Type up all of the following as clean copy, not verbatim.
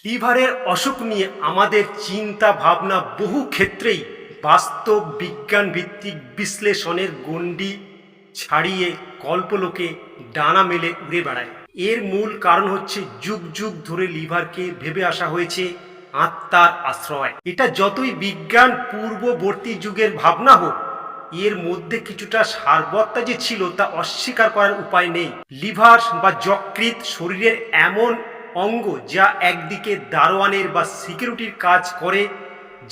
লিভারের অসুখ নিয়ে আমাদের চিন্তা ভাবনা বহু ক্ষেত্রেই বাস্তব বিজ্ঞান ভিত্তিক বিশ্লেষণের গণ্ডি ছাড়িয়ে কল্পলোকে ডানা মেলে উড়ে বেড়ায়। এর মূল কারণ হচ্ছে যুগ যুগ ধরে লিভারকে ভেবে আসা হয়েছে আত্মার আশ্রয়। এটা যতই বিজ্ঞান পূর্ববর্তী যুগের ভাবনা হোক, এর মধ্যে কিছুটা সারবত্তা যে ছিল তা অস্বীকার করার উপায় নেই। লিভার বা যকৃৎ শরীরের এমন অঙ্গ যা একদিকে দারোয়ানের বা সিকিউরিটির কাজ করে,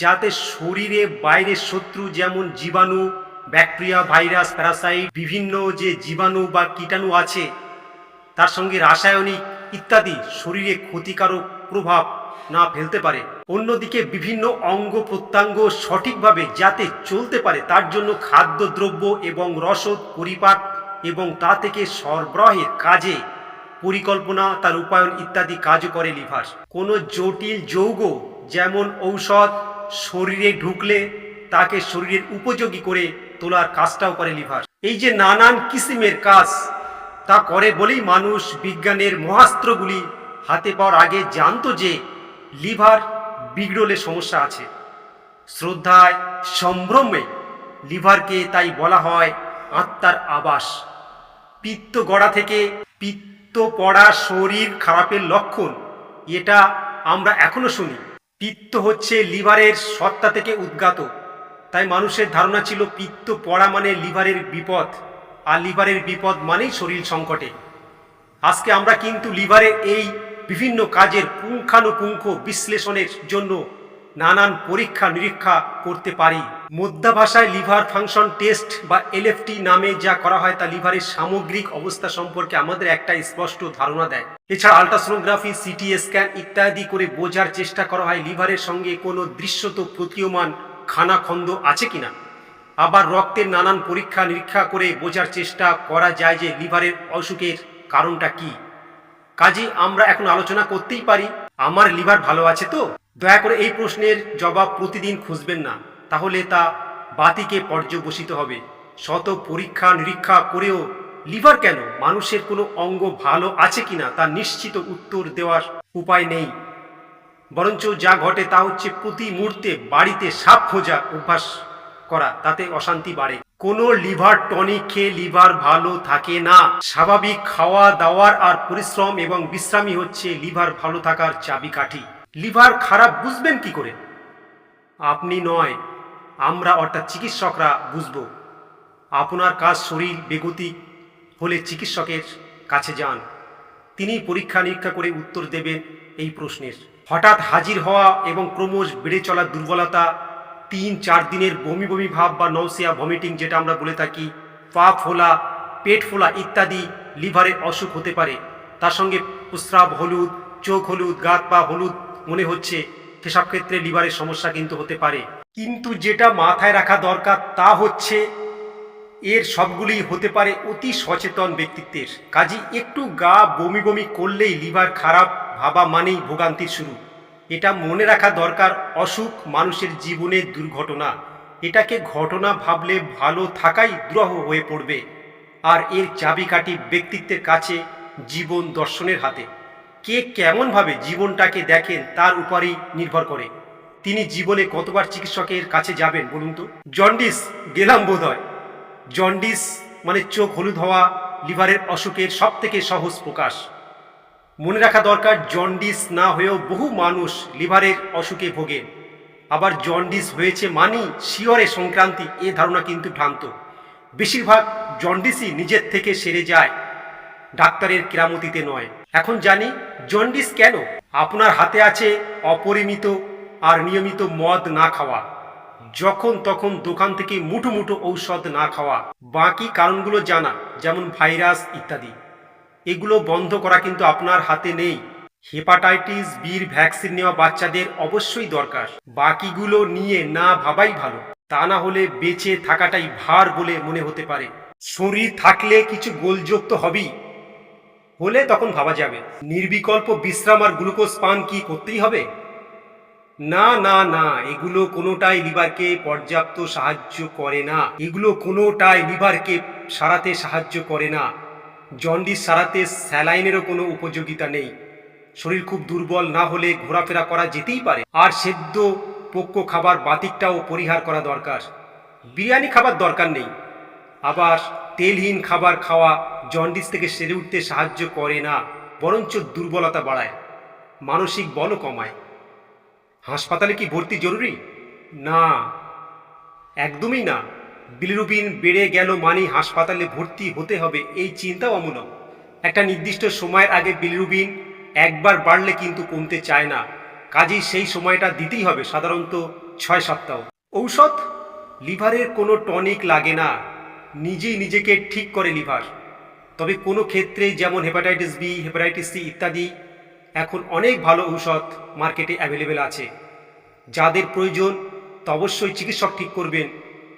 যাতে শরীরে বাইরের শত্রু যেমন জীবাণু, ব্যাকটেরিয়া, ভাইরাস, প্যারাসাইট, বিভিন্ন যে জীবাণু বা কীটাণু আছে তার সঙ্গে রাসায়নিক ইত্যাদি শরীরে ক্ষতিকারক প্রভাব না ফেলতে পারে। অন্যদিকে বিভিন্ন অঙ্গ প্রত্যঙ্গ সঠিকভাবে যাতে চলতে পারে তার জন্য খাদ্যদ্রব্য এবং রসদ পরিপাক এবং তা থেকে সরবরাহের কাজে পরিকল্পনা, তার রূপায়ণ ইত্যাদি কাজ করে লিভার। কোনো জটিল যৌগ যেমন ঔষধ শরীরে ঢুকলে তাকে শরীরের উপযোগী করে তোলার কাজটাও করে লিভার। এই যে নানান কিসিমের কাজ তা করে বলেই মানুষ বিজ্ঞানের মহাস্ত্রগুলি হাতে পাওয়ার আগে জানতো যে লিভার বিগড়লে সমস্যা আছে। শ্রদ্ধায় সম্ভ্রমে লিভারকে তাই বলা হয় আত্মার আবাস। পিত্ত গড়া থেকে পিত্ত পড়া শরীর খারাপের লক্ষণ, এটা আমরা এখনো শুনি। পিত্ত হচ্ছে লিভারের সত্তা থেকে উদ্গাত, তাই মানুষের ধারণা ছিল পিত্ত পড়া মানে লিভারের বিপদ, আর লিভারের বিপদ মানেই শরীর সংকটে। আজকে আমরা কিন্তু লিভারের এই বিভিন্ন কাজের পুঙ্খানুপুঙ্খ বিশ্লেষণের জন্য নানান পরীক্ষা নিরীক্ষা করতে পারি। মোদ্দা ভাষায় লিভার ফাংশন টেস্ট বা এলএফটি নামে যা করা হয় তা লিভারের সামগ্রিক অবস্থা সম্পর্কে আমাদের একটা স্পষ্ট ধারণা দেয়। এছাড়া আল্ট্রাসোনোগ্রাফি, সিটি স্ক্যান ইত্যাদি করে বোঝার চেষ্টা করা হয় লিভারের সঙ্গে কোনো দৃশ্যত প্রতীয়মান খানাখন্দ আছে কিনা। আবার রক্তের নানান পরীক্ষা নিরীক্ষা করে বোঝার চেষ্টা করা যায় যে লিভারের অসুখের কারণটা কি। কাজে আমরা এখন আলোচনা করতেই পারি, আমার লিভার ভালো আছে তো? দয়া করে এই প্রশ্নের জবাব প্রতিদিন খুঁজবেন না, তাহলে তা বাতিকে পর্যবসিত হবে। শত পরীক্ষা নিরীক্ষা করেও লিভার কেন, মানুষের কোনো অঙ্গ ভালো আছে কিনা তা নিশ্চিত উত্তর দেওয়ার উপায় নেই। বরঞ্চ যা ঘটে তা হচ্ছে প্রতি মুহূর্তে বাড়িতে সাপ খোঁজা অভ্যাস করা, তাতে অশান্তি বাড়ে। কোনো লিভার টনিক খেয়ে লিভার ভালো থাকে না। স্বাভাবিক খাওয়া দাওয়ার আর পরিশ্রম এবং বিশ্রামই হচ্ছে লিভার ভালো থাকার চাবিকাঠি। লিভার খারাপ বুঝবেন কি করে? আপনি নয়, আমরা অর্থাৎ চিকিৎসকরা বুঝব। আপনার কাজ শরীর বেগতিক হলে চিকিৎসকের কাছে যান, তিনি পরীক্ষা নিরীক্ষা করে উত্তর দেবেন এই প্রশ্নের। হঠাৎ হাজির হওয়া এবং ক্রমশ বেড়ে চলা দুর্বলতা, 3-4 দিনের বমি বমি ভাব বা নৌসিয়া ভমিটিং যেটা আমরা বলে থাকি, পা ফোলা, পেট ফোলা ইত্যাদি লিভারের অসুখ হতে পারে। তার সঙ্গে প্রস্রাব হলুদ, চোখ হলুদ, গাত পা হলুদ মনে হচ্ছে, সেসব ক্ষেত্রে লিভারের সমস্যা কিন্তু হতে পারে। কিন্তু যেটা মাথায় রাখা দরকার তা হচ্ছে এর সবগুলি হতে পারে অতি সচেতন ব্যক্তিত্বের। কাজে একটু গা বমি বমি করলেই লিভার খারাপ ভাবা মানেই ভোগান্তির শুরু। এটা মনে রাখা দরকার, অসুখ মানুষের জীবনের দুর্ঘটনা। এটাকে ঘটনা ভাবলে ভালো থাকাই দুরূহ হয়ে পড়বে। আর এর চাবিকাঠি ব্যক্তিত্বের কাছে, জীবন দর্শনের হাতে। কে কেমনভাবে জীবনটাকে দেখেন তার উপরই নির্ভর করে তিনি জীবনে কতবার চিকিৎসকের কাছে যাবেন বলুন তো। জন্ডিস গেলাম বোধ হয়। জন্ডিস মানে চোখ হলুদ হওয়া লিভারের অসুখের সব থেকে সহজ প্রকাশ। মনে রাখা দরকার, জন্ডিস না হয়েও বহু মানুষ লিভারের অসুখে ভোগেন। আবার জন্ডিস হয়েছে মানেই শিয়রে সংক্রান্তি, এ ধারণা কিন্তু ভ্রান্ত। বেশিরভাগ জন্ডিসই নিজের থেকে সেরে যায়, ডাক্তারের কেরামতিতে নয়। এখন জানি জন্ডিস কেন। আপনার হাতে আছে অপরিমিত আর নিয়মিত মদ না খাওয়া, যখন তখন দোকান থেকে মুঠো মুঠো ঔষধ না খাওয়া, বাকি কারণগুলো জানা যেমন ভাইরাস ইত্যাদি, এগুলো বন্ধ করা কিন্তু আপনার হাতে নেই। হেপাটাইটিস বির ভ্যাকসিন নেওয়া বাচ্চাদের অবশ্যই দরকার, বাকিগুলো নিয়ে না ভাবাই ভালো। তা না হলে বেঁচে থাকাটাই ভার বলে মনে হতে পারে। শরীর থাকলে কিছু গোলযোগ তো হবেই, হলে তখন ভাবা যাবে। নির্বিকল্প বিশ্রাম আর গ্লুকোজ পান কি করতেই হবে? না না না, এগুলো কোনোটাই লিভারকে পর্যাপ্ত সাহায্য করে না। এগুলো কোনোটাই লিভারকে সারাতে সাহায্য করে না। জন্ডিস সারাতে স্যালাইনেরও কোনো উপযোগিতা নেই। শরীর খুব দুর্বল না হলে ঘোরাফেরা করা যেতেই পারে। আর সেদ্ধ পোক্ত খাবার বাতিকটাও পরিহার করা দরকার। বিরিয়ানি খাবার দরকার নেই। আবার তেলহীন খাবার খাওয়া জন্ডিস থেকে সেরে উঠতে সাহায্য করে না, বরঞ্চ দুর্বলতা বাড়ায়, মানসিক বলও কমায়। হাসপাতালে কি ভর্তি জরুরি? না, একদমই না। বিলিরুবিন বেড়ে গেল মানে হাসপাতালে ভর্তি হতে হবে, এই চিন্তাও অমূলক। একটা নির্দিষ্ট সময়ের আগে বিলিরুবিন একবার বাড়লে কিন্তু কমতে চায় না, কাজেই সেই সময়টা দিতেই হবে, সাধারণত 6 সপ্তাহ। ঔষধ? লিভারের কোনো টনিক লাগে না, নিজেই নিজেকে ঠিক করে লিভার। তবে কোনো ক্ষেত্রে, যেমন হেপাটাইটিস বি, হেপাটাইটিস সি ইত্যাদি, এখন অনেক ভালো ঔষধ মার্কেটে অ্যাভেলেবেল আছে। যাদের প্রয়োজন তা অবশ্যই চিকিৎসক ঠিক করবেন,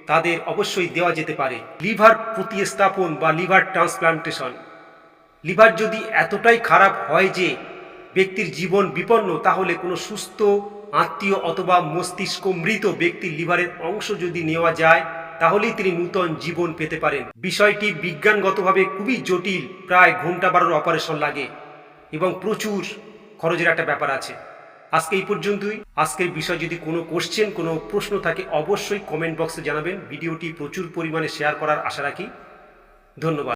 তাদের অবশ্যই দেওয়া যেতে পারে। লিভার প্রতিস্থাপন বা লিভার ট্রান্সপ্লান্টেশন। লিভার যদি এতটাই খারাপ হয় যে ব্যক্তির জীবন বিপন্ন, তাহলে কোনো সুস্থ আত্মীয় অথবা মস্তিষ্ক মৃত ব্যক্তির লিভারের অংশ যদি নেওয়া যায়, তাহলেই তিনি নূতন জীবন পেতে পারেন। বিষয়টি বিজ্ঞানগতভাবে খুবই জটিল, প্রায় ঘন্টা 12 অপারেশন লাগে এবং প্রচুর খরচের একটা ব্যাপার আছে। আজকে এই পর্যন্তই। আজকের বিষয় যদি কোনো কোশ্চেন, কোনো প্রশ্ন থাকে, অবশ্যই কমেন্ট বক্সে জানাবেন। ভিডিওটি প্রচুর পরিমাণে শেয়ার করার আশা রাখি। ধন্যবাদ।